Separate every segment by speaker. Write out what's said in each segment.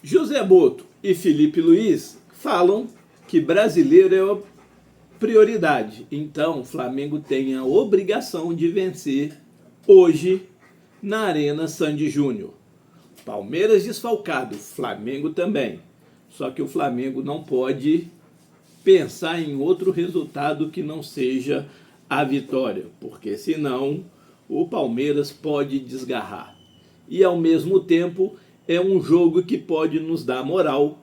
Speaker 1: José Boto e Felipe Luiz falam que brasileiro é a prioridade. Então, o Flamengo tem a obrigação de vencer hoje na Arena Sandy Júnior. Palmeiras desfalcado, Flamengo também. Só que o Flamengo não pode pensar em outro resultado que não seja a vitória, porque senão o Palmeiras pode desgarrar. E ao mesmo tempo é um jogo que pode nos dar moral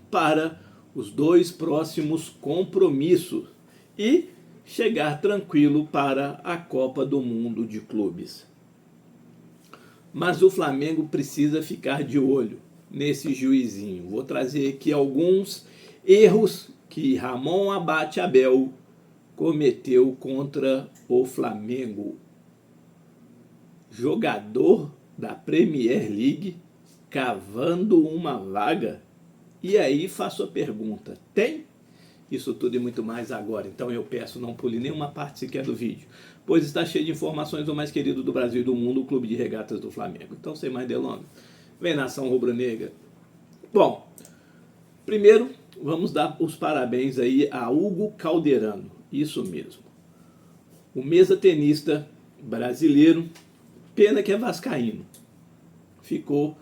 Speaker 1: para os dois próximos compromissos e chegar tranquilo para a Copa do Mundo de Clubes. Mas o Flamengo precisa ficar de olho nesse juizinho. Vou trazer aqui alguns erros que Ramon Abate Abel cometeu contra o Flamengo. Jogador da Premier League cavando uma vaga. E aí faço a pergunta, tem? Isso tudo e muito mais agora. Então eu peço, não pule nenhuma parte sequer do vídeo, pois está cheio de informações do mais querido do Brasil e do mundo, o Clube de Regatas do Flamengo. Então, sem mais delongas, vem nação rubro-negra. Bom, primeiro vamos dar os parabéns aí a Hugo Calderano, isso mesmo. O mesa tenista brasileiro, pena que é vascaíno, ficou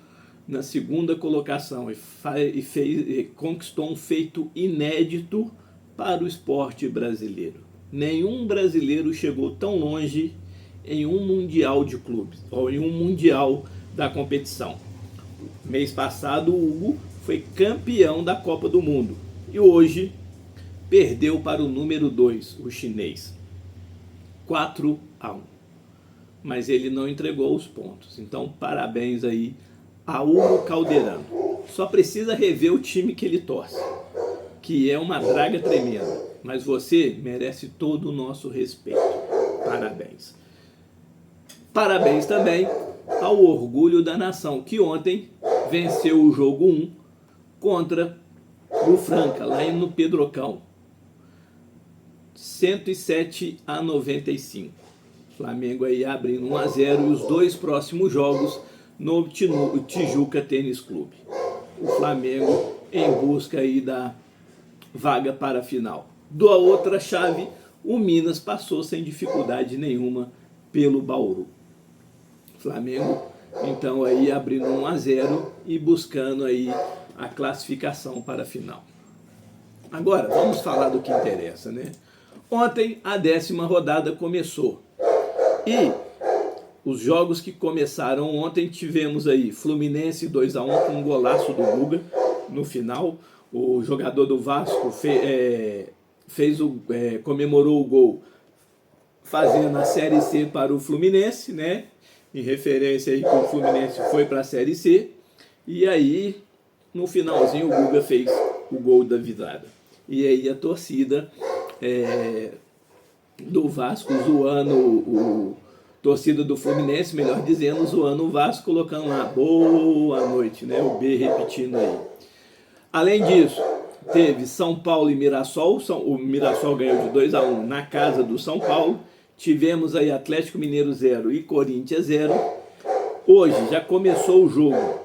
Speaker 1: na segunda colocação e conquistou um feito inédito para o esporte brasileiro. Nenhum brasileiro chegou tão longe em um mundial de clubes, ou em um mundial da competição. Mês passado, o Hugo foi campeão da Copa do Mundo e hoje perdeu para o número 2, o chinês, 4-1. Mas ele não entregou os pontos. Então, parabéns aí a Hugo Calderano. Só precisa rever o time que ele torce, que é uma draga tremenda. Mas você merece todo o nosso respeito. Parabéns. Parabéns também ao Orgulho da Nação, que ontem venceu o jogo 1 contra o Franca, lá no Pedrocão. 107-95. Flamengo aí abrindo 1-0 e os dois próximos jogos no Tijuca Tênis Clube. O Flamengo em busca aí da vaga para a final. Da outra chave, o Minas passou sem dificuldade nenhuma pelo Bauru. Flamengo então aí abrindo 1-0 e buscando aí a classificação para a final. Agora vamos falar do que interessa, né? Ontem a 10ª rodada começou e os jogos que começaram ontem tivemos aí Fluminense 2-1 com um golaço do Guga no final. O jogador do Vasco comemorou o gol fazendo a Série C para o Fluminense, né? Em referência aí que o Fluminense foi para a Série C. E aí, no finalzinho, o Guga fez o gol da virada. E aí a torcida do Vasco zoando torcida do Fluminense, melhor dizendo, zoando o Vasco, colocando lá boa noite, né? O B repetindo aí. Além disso, teve São Paulo e Mirassol. O Mirassol ganhou de 2-1 na casa do São Paulo. Tivemos aí Atlético Mineiro 0 e Corinthians 0. Hoje já começou o jogo.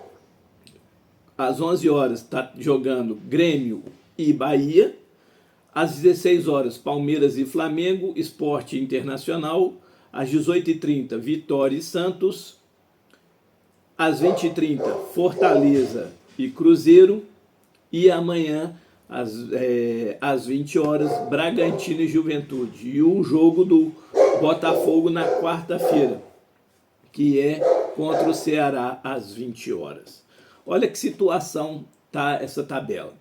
Speaker 1: Às 11 horas está jogando Grêmio e Bahia. Às 16 horas, Palmeiras e Flamengo, Sport Internacional. Às 18h30, Vitória e Santos. Às 20h30, Fortaleza e Cruzeiro. E amanhã, às 20 horas, Bragantino e Juventude. E o jogo do Botafogo na quarta-feira, que é contra o Ceará às 20 horas. Olha que situação tá essa tabela.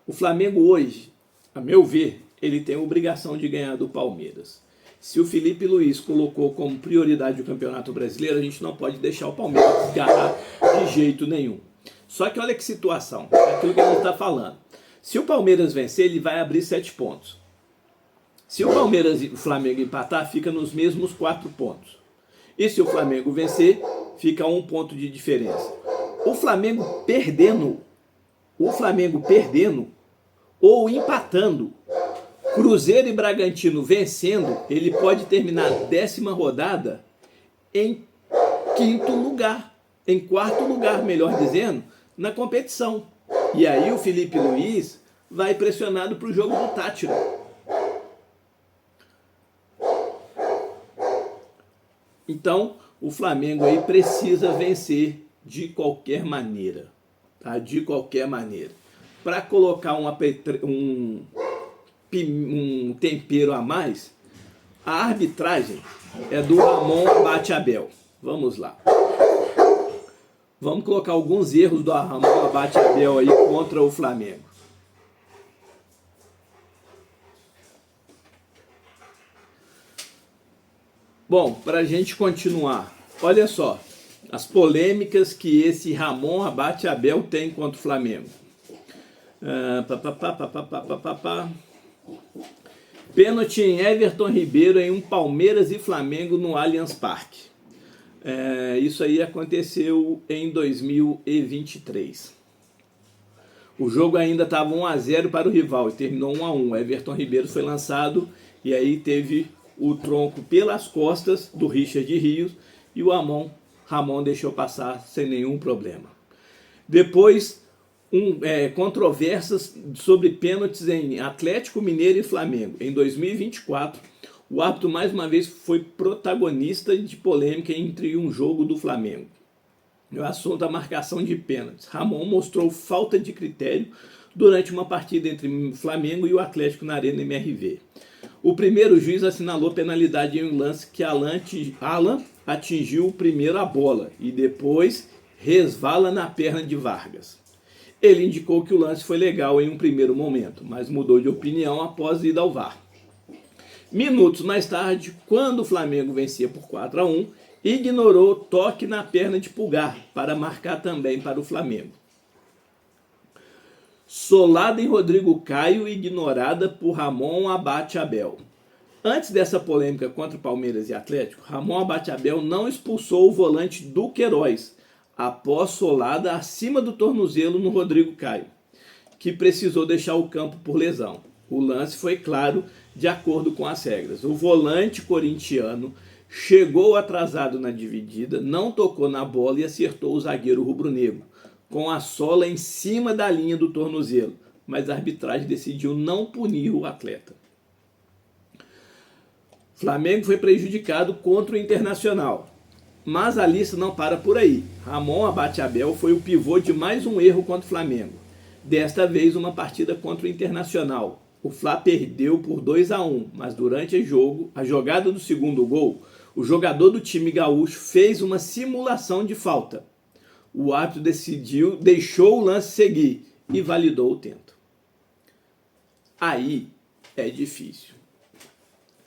Speaker 1: O Flamengo hoje, a meu ver, ele tem a obrigação de ganhar do Palmeiras. Se o Felipe Luiz colocou como prioridade o Campeonato Brasileiro, a gente não pode deixar o Palmeiras desgarrar de jeito nenhum. Só que olha que situação, é aquilo que a gente está falando. Se o Palmeiras vencer, ele vai abrir 7 pontos. Se o Palmeiras e o Flamengo empatar, fica nos mesmos 4 pontos. E se o Flamengo vencer, fica 1 ponto de diferença. O Flamengo perdendo ou empatando, Cruzeiro e Bragantino vencendo, ele pode terminar a 10ª rodada em 5º lugar, em 4º lugar, melhor dizendo, na competição. E aí o Felipe Luiz vai pressionado para o jogo do Táchira. Então, o Flamengo aí precisa vencer de qualquer maneira, tá? De qualquer maneira. Para colocar um tempero a mais, a arbitragem é do Ramon Abate Abel. Vamos lá. Vamos colocar alguns erros do Ramon Abate Abel aí contra o Flamengo. Bom, para a gente continuar, olha só as polêmicas que esse Ramon Abate Abel tem contra o Flamengo. Pênalti em Everton Ribeiro em um Palmeiras e Flamengo no Allianz Parque. Isso aí aconteceu em 2023. O jogo ainda estava 1-0 para o rival e terminou 1-1. Everton Ribeiro foi lançado e aí teve o tronco pelas costas do Richard Rios e o Ramon deixou passar sem nenhum problema. Depois, controvérsias sobre pênaltis em Atlético Mineiro e Flamengo. Em 2024, o árbitro mais uma vez foi protagonista de polêmica entre um jogo do Flamengo. O assunto é a marcação de pênaltis. Ramon mostrou falta de critério durante uma partida entre o Flamengo e o Atlético na Arena MRV. O primeiro juiz assinalou penalidade em um lance que Alan atingiu primeiro a bola e depois resvala na perna de Vargas. Ele indicou que o lance foi legal em um primeiro momento, mas mudou de opinião após ir ao VAR. Minutos mais tarde, quando o Flamengo vencia por 4-1, ignorou toque na perna de Pulgar para marcar também para o Flamengo. Solada em Rodrigo Caio, ignorada por Ramon Abate Abel. Antes dessa polêmica contra Palmeiras e Atlético, Ramon Abate Abel não expulsou o volante Duqueiroz após solada acima do tornozelo no Rodrigo Caio, que precisou deixar o campo por lesão. O lance foi claro, de acordo com as regras. O volante corintiano chegou atrasado na dividida, não tocou na bola e acertou o zagueiro rubro-negro, com a sola em cima da linha do tornozelo, mas a arbitragem decidiu não punir o atleta. Flamengo foi prejudicado contra o Internacional, mas a lista não para por aí. Ramon Abate Abel foi o pivô de mais um erro contra o Flamengo. Desta vez uma partida contra o Internacional. O Fla perdeu por 2-1, mas durante o jogo, a jogada do segundo gol, o jogador do time gaúcho fez uma simulação de falta. O árbitro deixou o lance seguir e validou o tento. Aí é difícil.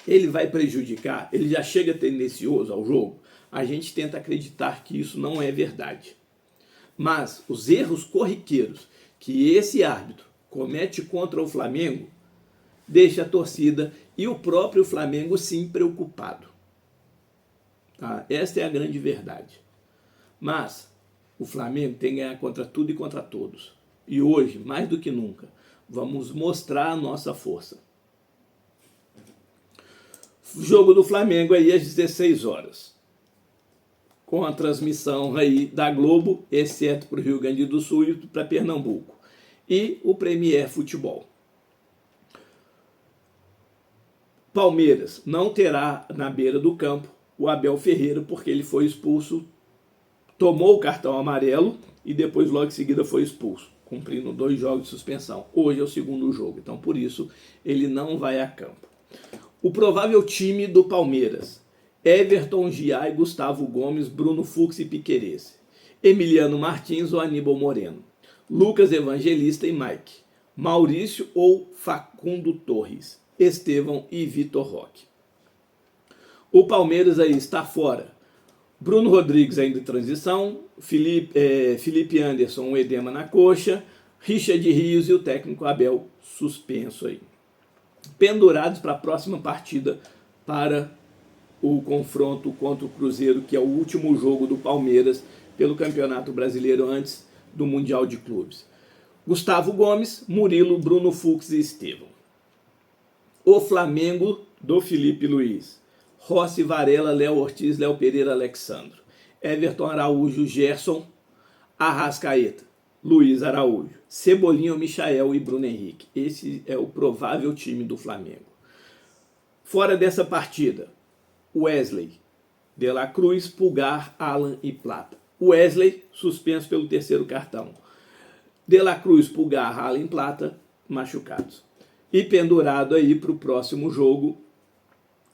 Speaker 1: Ele vai prejudicar, ele já chega tendencioso ao jogo, a gente tenta acreditar que isso não é verdade. Mas os erros corriqueiros que esse árbitro comete contra o Flamengo deixa a torcida e o próprio Flamengo sim preocupado. Tá? Esta é a grande verdade. Mas o Flamengo tem que ganhar contra tudo e contra todos. E hoje, mais do que nunca, vamos mostrar a nossa força. Jogo do Flamengo aí às 16 horas. Com a transmissão aí da Globo, exceto para o Rio Grande do Sul e para Pernambuco. E o Premier Futebol. Palmeiras não terá na beira do campo o Abel Ferreira, porque ele foi expulso, tomou o cartão amarelo e depois logo em seguida foi expulso, cumprindo 2 jogos de suspensão. Hoje é o segundo jogo, então por isso ele não vai a campo. O provável time do Palmeiras: Everton, Giai, Gustavo Gomes, Bruno Fux e Piquerez, Emiliano Martins ou Aníbal Moreno, Lucas Evangelista e Mike, Maurício ou Facundo Torres, Estevão e Vitor Roque. O Palmeiras aí está fora. Bruno Rodrigues ainda em transição, Felipe Anderson, um edema na coxa, Richard Rios e o técnico Abel suspenso aí. Pendurados para a próxima partida para o confronto contra o Cruzeiro, que é o último jogo do Palmeiras pelo Campeonato Brasileiro antes do Mundial de Clubes. Gustavo Gomes, Murilo, Bruno Fux e Estevão. O Flamengo do Felipe Luiz: Rossi, Varela, Léo Ortiz, Léo Pereira, Alexandro, Everton, Araújo, Gerson, Arrascaeta, Luiz Araújo, Cebolinha, Michael e Bruno Henrique. Esse é o provável time do Flamengo. Fora dessa partida, Wesley, De La Cruz, Pulgar, Alan e Plata. Wesley, suspenso pelo terceiro cartão. De La Cruz, Pulgar, Alan e Plata, machucados. E pendurado aí para o próximo jogo,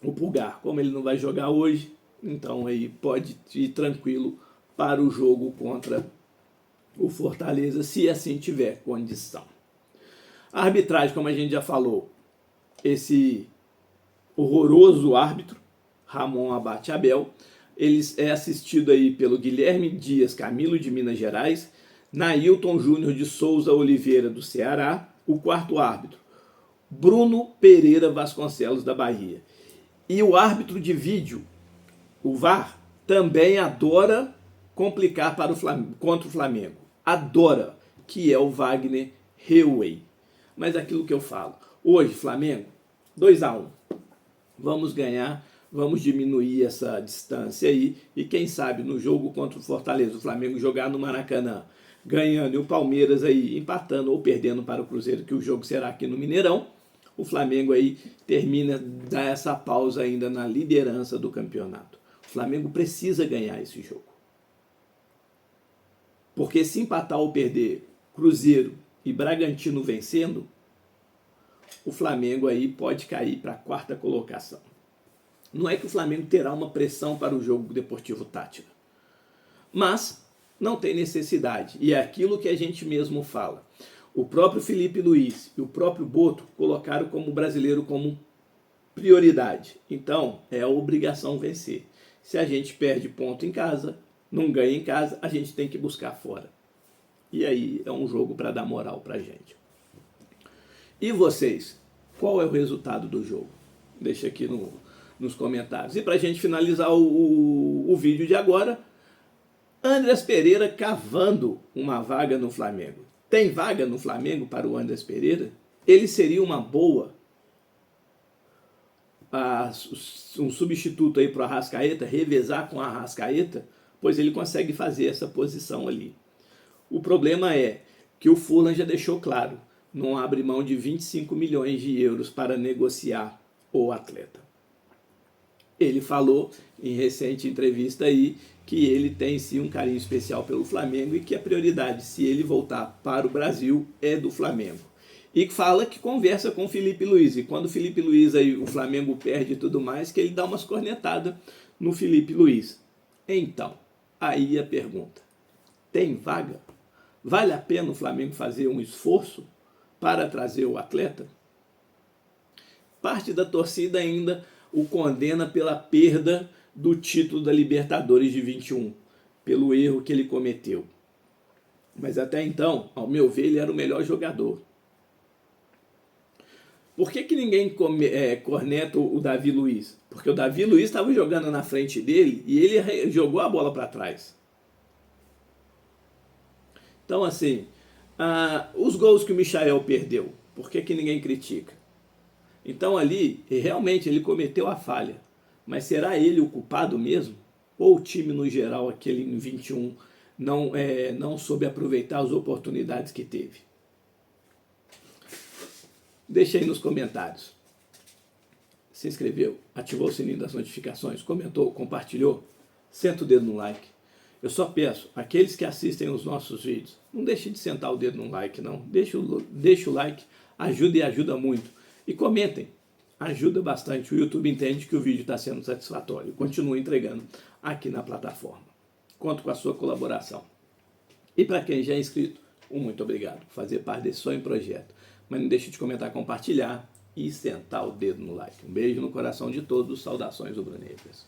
Speaker 1: o Pulgar. Como ele não vai jogar hoje, então aí pode ir tranquilo para o jogo contra o Fortaleza, se assim tiver condição. A arbitragem, como a gente já falou, esse horroroso árbitro, Ramon Abate Abel, ele é assistido aí pelo Guilherme Dias Camilo de Minas Gerais, Nailton Júnior de Souza Oliveira do Ceará, o quarto árbitro, Bruno Pereira Vasconcelos da Bahia. E o árbitro de vídeo, o VAR, também adora complicar para contra o Flamengo. Adora, que é o Wagner Heuwey. Mas aquilo que eu falo, hoje Flamengo, 2-1, vamos ganhar, vamos diminuir essa distância aí, e quem sabe no jogo contra o Fortaleza, o Flamengo jogar no Maracanã, ganhando, e o Palmeiras aí empatando ou perdendo para o Cruzeiro, que o jogo será aqui no Mineirão, o Flamengo aí termina, dá essa pausa ainda na liderança do campeonato. O Flamengo precisa ganhar esse jogo. Porque se empatar ou perder Cruzeiro e Bragantino vencendo, o Flamengo aí pode cair para a quarta colocação. Não é que o Flamengo terá uma pressão para o jogo Deportivo Táchira, mas não tem necessidade. E é aquilo que a gente mesmo fala. O próprio Felipe Luiz e o próprio Boto colocaram como brasileiro como prioridade. Então, é a obrigação vencer. Se a gente perde ponto em casa, não ganha em casa, a gente tem que buscar fora. E aí é um jogo para dar moral para a gente. E vocês? Qual é o resultado do jogo? Deixa aqui nos comentários. E para a gente finalizar o vídeo de agora, Andrés Pereira cavando uma vaga no Flamengo. Tem vaga no Flamengo para o Andrés Pereira? Ele seria uma boa um substituto aí para o Arrascaeta, revezar com o Arrascaeta, pois ele consegue fazer essa posição ali. O problema é que o Fulham já deixou claro, não abre mão de 25 milhões de euros para negociar o atleta. Ele falou em recente entrevista aí que ele tem sim um carinho especial pelo Flamengo e que a prioridade, se ele voltar para o Brasil, é do Flamengo. E fala que conversa com o Felipe Luiz. E quando o Felipe Luiz aí, o Flamengo perde e tudo mais, que ele dá umas cornetadas no Felipe Luiz. Então, aí a pergunta: tem vaga? Vale a pena o Flamengo fazer um esforço para trazer o atleta? Parte da torcida ainda o condena pela perda do título da Libertadores de 21, pelo erro que ele cometeu. Mas até então, ao meu ver, ele era o melhor jogador. Por que ninguém corneta o Davi Luiz? Porque o Davi Luiz estava jogando na frente dele e ele jogou a bola para trás. Então, assim, os gols que o Michael perdeu, por que ninguém critica? Então, ali, realmente, ele cometeu a falha. Mas será ele o culpado mesmo? Ou o time, no geral, aquele em 21, não soube aproveitar as oportunidades que teve? Deixa aí nos comentários. Se inscreveu, ativou o sininho das notificações, comentou, compartilhou, senta o dedo no like. Eu só peço, aqueles que assistem os nossos vídeos, não deixe de sentar o dedo no like, não. Deixa o like, ajuda e ajuda muito. E comentem, ajuda bastante. O YouTube entende que o vídeo está sendo satisfatório. Continua entregando aqui na plataforma. Conto com a sua colaboração. E para quem já é inscrito, muito obrigado por fazer parte desse sonho e projeto. Mas não deixe de comentar, compartilhar e sentar o dedo no like. Um beijo no coração de todos. Saudações rubro-negras.